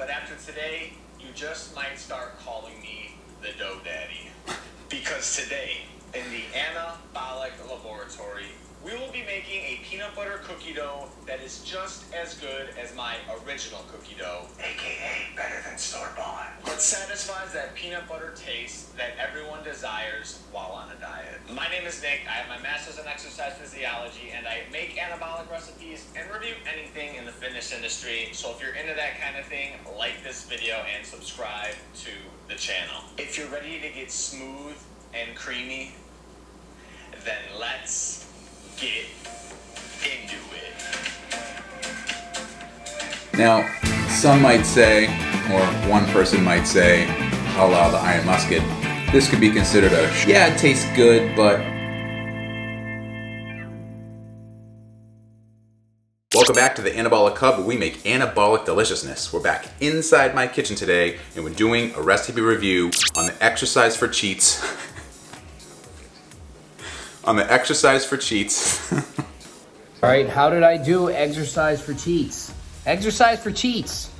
but after today, you just might start calling me the Dough Daddy. Because today, in the Anabolic laboratory, we will be making a peanut butter cookie dough that is just as good as my original cookie dough, aka better than store-bought, but satisfies that peanut butter taste that everyone desires while on a diet. My name is Nick, I have my master's in exercise physiology, and I make anabolic recipes and review anything in the fitness industry. So if you're into that kind of thing, like this video and subscribe to the channel. If you're ready to get smooth and creamy, then let's get into it. Now, some might say, or one person might say, a la the Iron Musket, this could be considered yeah, it tastes good, but... Welcome back to the Anabolic Hub, where we make anabolic deliciousness. We're back inside my kitchen today, and we're doing a recipe review on the exercise for cheats. On the exercise for cheats. All right, how did I do exercise for cheats? Exercise for cheats.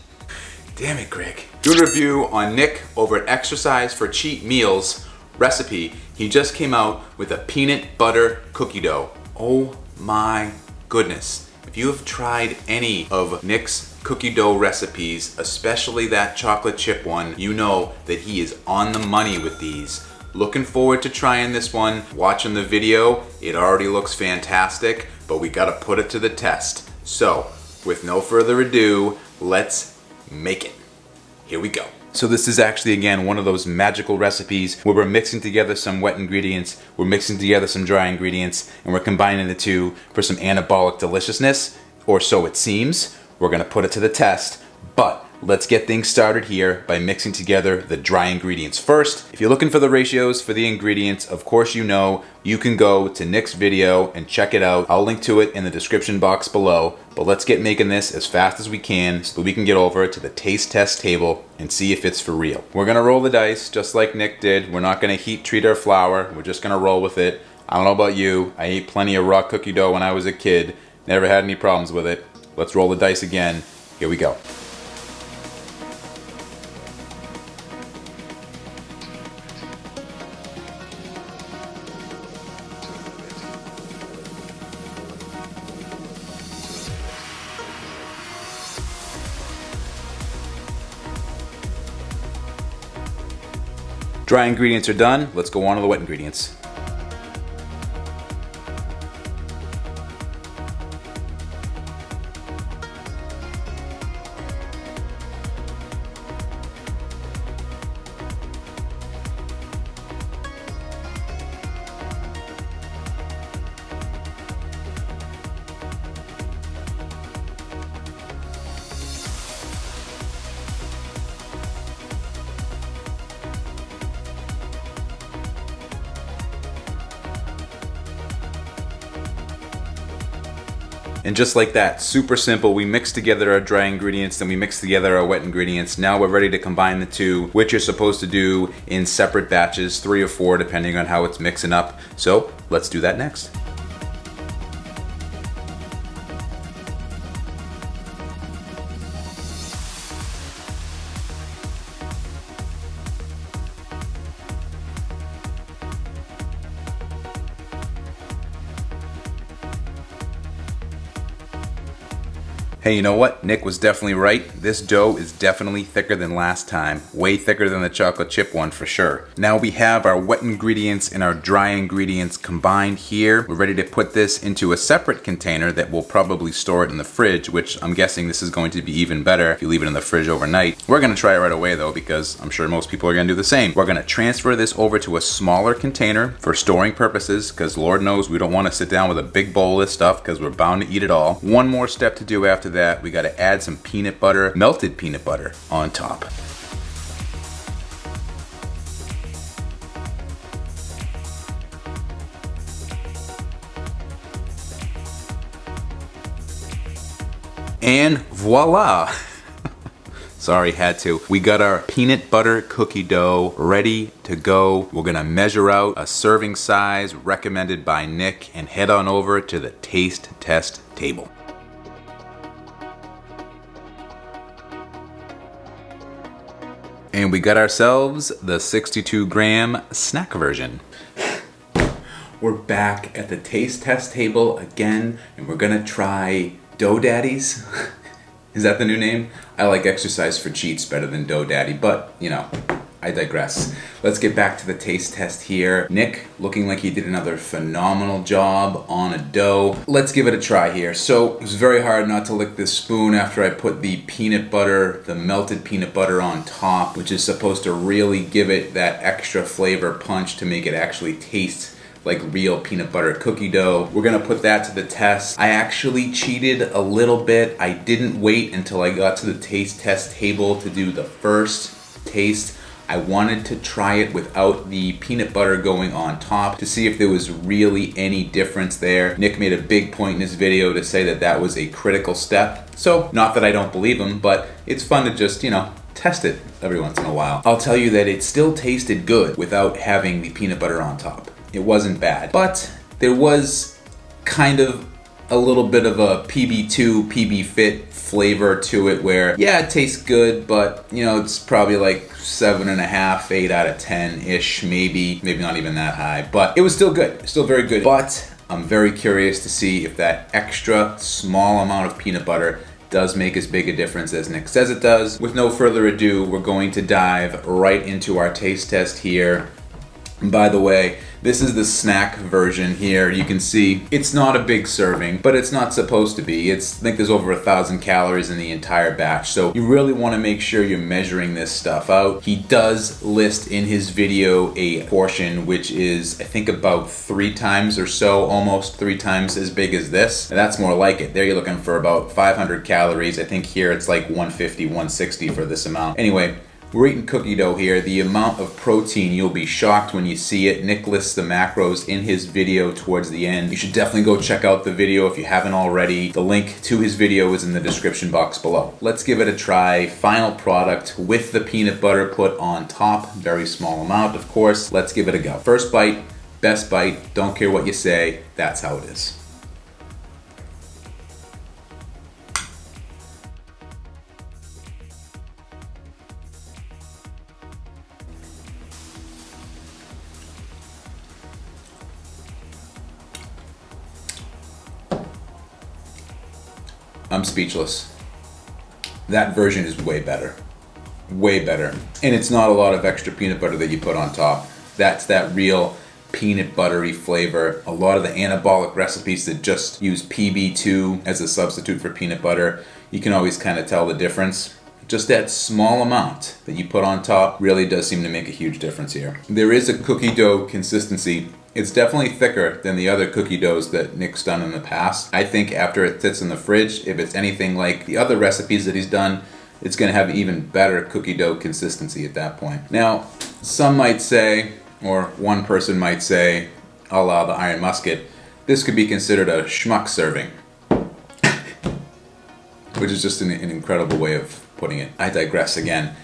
Damn it, Greg. Good review on Nick over at Exercise for Cheat Meals recipe. He just came out with a peanut butter cookie dough. Oh my goodness. If you have tried any of Nick's cookie dough recipes, especially that chocolate chip one, you know that he is on the money with these. Looking forward to trying this one. Watching the video, it already looks fantastic, but we gotta put it to the test. So, with no further ado, let's make it. Here we go. So this is actually, again, one of those magical recipes where we're mixing together some wet ingredients, we're mixing together some dry ingredients, and we're combining the two for some anabolic deliciousness, or so it seems. We're gonna put it to the test, but let's get things started here by mixing together the dry ingredients first. If you're looking for the ratios for the ingredients, of course you know you can go to Nick's video and check it out. I'll link to it in the description box below. But let's get making this as fast as we can so that we can get over to the taste test table and see if it's for real. We're gonna roll the dice just like Nick did. We're not gonna heat treat our flour. We're just gonna roll with it. I don't know about you. I ate plenty of raw cookie dough when I was a kid. Never had any problems with it. Let's roll the dice again. Here we go. Dry ingredients are done. Let's go on to the wet ingredients. And just like that, super simple, we mix together our dry ingredients, then we mix together our wet ingredients. Now we're ready to combine the two, which you're supposed to do in separate batches, 3 or 4, depending on how it's mixing up. So let's do that next. Hey, you know what? Nick was definitely right. This dough is definitely thicker than last time. Way thicker than the chocolate chip one for sure. Now we have our wet ingredients and our dry ingredients combined here. We're ready to put this into a separate container that will probably store it in the fridge, which I'm guessing this is going to be even better if you leave it in the fridge overnight. We're gonna try it right away though, because I'm sure most people are gonna do the same. We're gonna transfer this over to a smaller container for storing purposes, because Lord knows we don't wanna sit down with a big bowl of stuff because we're bound to eat it all. One more step to do after that, we got to add some peanut butter, melted peanut butter on top. And voila! Sorry, had to. We got our peanut butter cookie dough ready to go. We're gonna measure out a serving size recommended by Nick and head on over to the taste test table. And we got ourselves the 62-gram snack version. We're back at the taste test table again, and we're gonna try Dough Daddies. Is that the new name? I like Exercise for Cheats better than Dough Daddy, but you know, I digress. Let's get back to the taste test here. Nick, looking like he did another phenomenal job on a dough. Let's give it a try here. So it was very hard not to lick this spoon after I put the peanut butter, the melted peanut butter on top, which is supposed to really give it that extra flavor punch to make it actually taste like real peanut butter cookie dough. We're gonna put that to the test. I actually cheated a little bit. I didn't wait until I got to the taste test table to do the first taste. I wanted to try it without the peanut butter going on top to see if there was really any difference there. Nick made a big point in his video to say that that was a critical step. So, not that I don't believe him, but it's fun to just, you know, test it every once in a while. I'll tell you that it still tasted good without having the peanut butter on top. It wasn't bad, but there was kind of a little bit of a PB2, PB Fit flavor to it where, yeah, it tastes good, but you know, it's probably like 7.5, 8 out of 10-ish, maybe not even that high, but it was still good, still very good. But I'm very curious to see if that extra small amount of peanut butter does make as big a difference as Nick says it does. With no further ado, we're going to dive right into our taste test here. And by the way, this is the snack version here. You can see it's not a big serving, but it's not supposed to be. I think there's over 1,000 calories in the entire batch. So you really want to make sure you're measuring this stuff out. He does list in his video a portion which is, I think, about 3 times or so, almost 3 times as big as this. And that's more like it. There you're looking for about 500 calories. I think here it's like 150, 160 for this amount. Anyway, we're eating cookie dough here. The amount of protein, you'll be shocked when you see it. Nick lists the macros in his video towards the end. You should definitely go check out the video if you haven't already. The link to his video is in the description box below. Let's give it a try. Final product with the peanut butter put on top. Very small amount, of course. Let's give it a go. First bite, best bite. Don't care what you say. That's how it is. I'm speechless. That version is way better. Way better. And it's not a lot of extra peanut butter that you put on top. That's that real peanut buttery flavor. A lot of the anabolic recipes that just use PB2 as a substitute for peanut butter, you can always kind of tell the difference. Just that small amount that you put on top really does seem to make a huge difference here. There is a cookie dough consistency. It's definitely thicker than the other cookie doughs that Nick's done in the past. I think after it sits in the fridge, if it's anything like the other recipes that he's done, it's gonna have even better cookie dough consistency at that point. Now, some might say, or one person might say, a la the Iron Musket, this could be considered a schmuck serving. Which is just an incredible way of putting it. I digress again.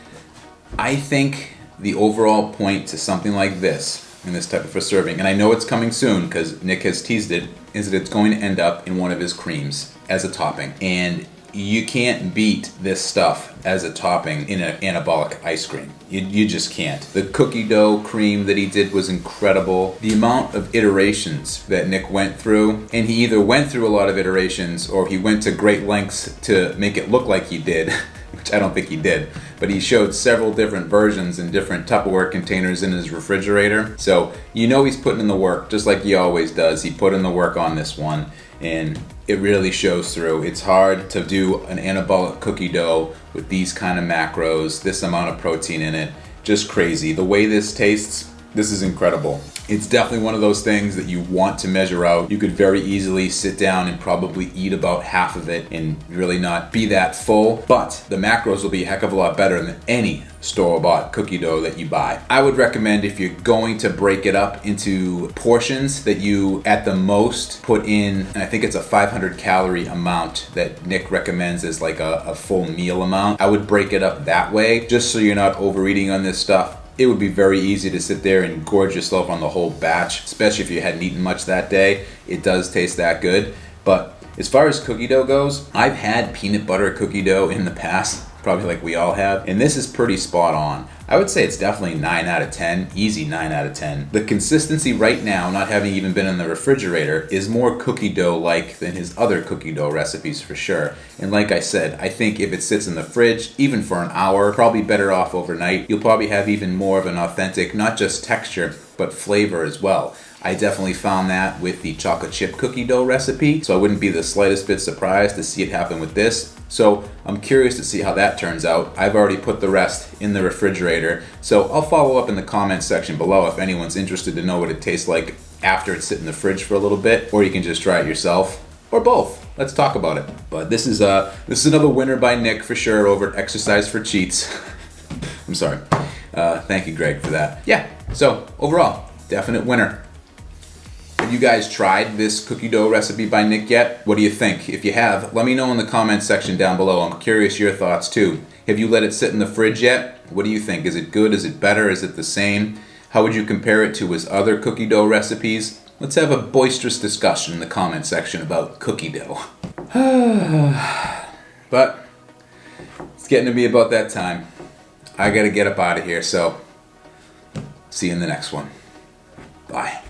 I think the overall point to something like this, in this type of a serving, and I know it's coming soon because Nick has teased it, is that it's going to end up in one of his creams as a topping. And you can't beat this stuff as a topping in an anabolic ice cream. You just can't. The cookie dough cream that he did was incredible. The amount of iterations that Nick went through, and he either went through a lot of iterations or he went to great lengths to make it look like he did, which I don't think he did, but he showed several different versions in different Tupperware containers in his refrigerator. So you know he's putting in the work, just like he always does. He put in the work on this one, and it really shows through. It's hard to do an anabolic cookie dough with these kind of macros, this amount of protein in it. Just crazy. The way this tastes, this is incredible. It's definitely one of those things that you want to measure out. You could very easily sit down and probably eat about half of it and really not be that full, but the macros will be a heck of a lot better than any store-bought cookie dough that you buy. I would recommend, if you're going to break it up into portions, that you at the most put in, and I think it's a 500 calorie amount that Nick recommends as like a full meal amount. I would break it up that way, just so you're not overeating on this stuff. It would be very easy to sit there and gorge yourself on the whole batch, especially if you hadn't eaten much that day. It does taste that good. But as far as cookie dough goes, I've had peanut butter cookie dough in the past. probably like we all have, and this is pretty spot on. I would say it's definitely 9 out of 10, easy 9 out of 10. The consistency right now, not having even been in the refrigerator, is more cookie dough-like than his other cookie dough recipes for sure. And like I said, I think if it sits in the fridge, even for an hour, probably better off overnight. You'll probably have even more of an authentic, not just texture, but flavor as well. I definitely found that with the chocolate chip cookie dough recipe, so I wouldn't be the slightest bit surprised to see it happen with this. So I'm curious to see how that turns out. I've already put the rest in the refrigerator, so I'll follow up in the comments section below if anyone's interested to know what it tastes like after it's sit in the fridge for a little bit, or you can just try it yourself, or both. Let's talk about it. But this is another winner by Nick for sure over at Exercise for Cheats. I'm sorry. Thank you, Greg, for that. Yeah, so overall, definite winner. Have you guys tried this cookie dough recipe by Nick yet? What do you think? If you have, let me know in the comments section down below. I'm curious your thoughts too. Have you let it sit in the fridge yet? What do you think? Is it good? Is it better? Is it the same? How would you compare it to his other cookie dough recipes? Let's have a boisterous discussion in the comment section about cookie dough. But it's getting to be about that time. I gotta get up out of here, so see you in the next one. Bye.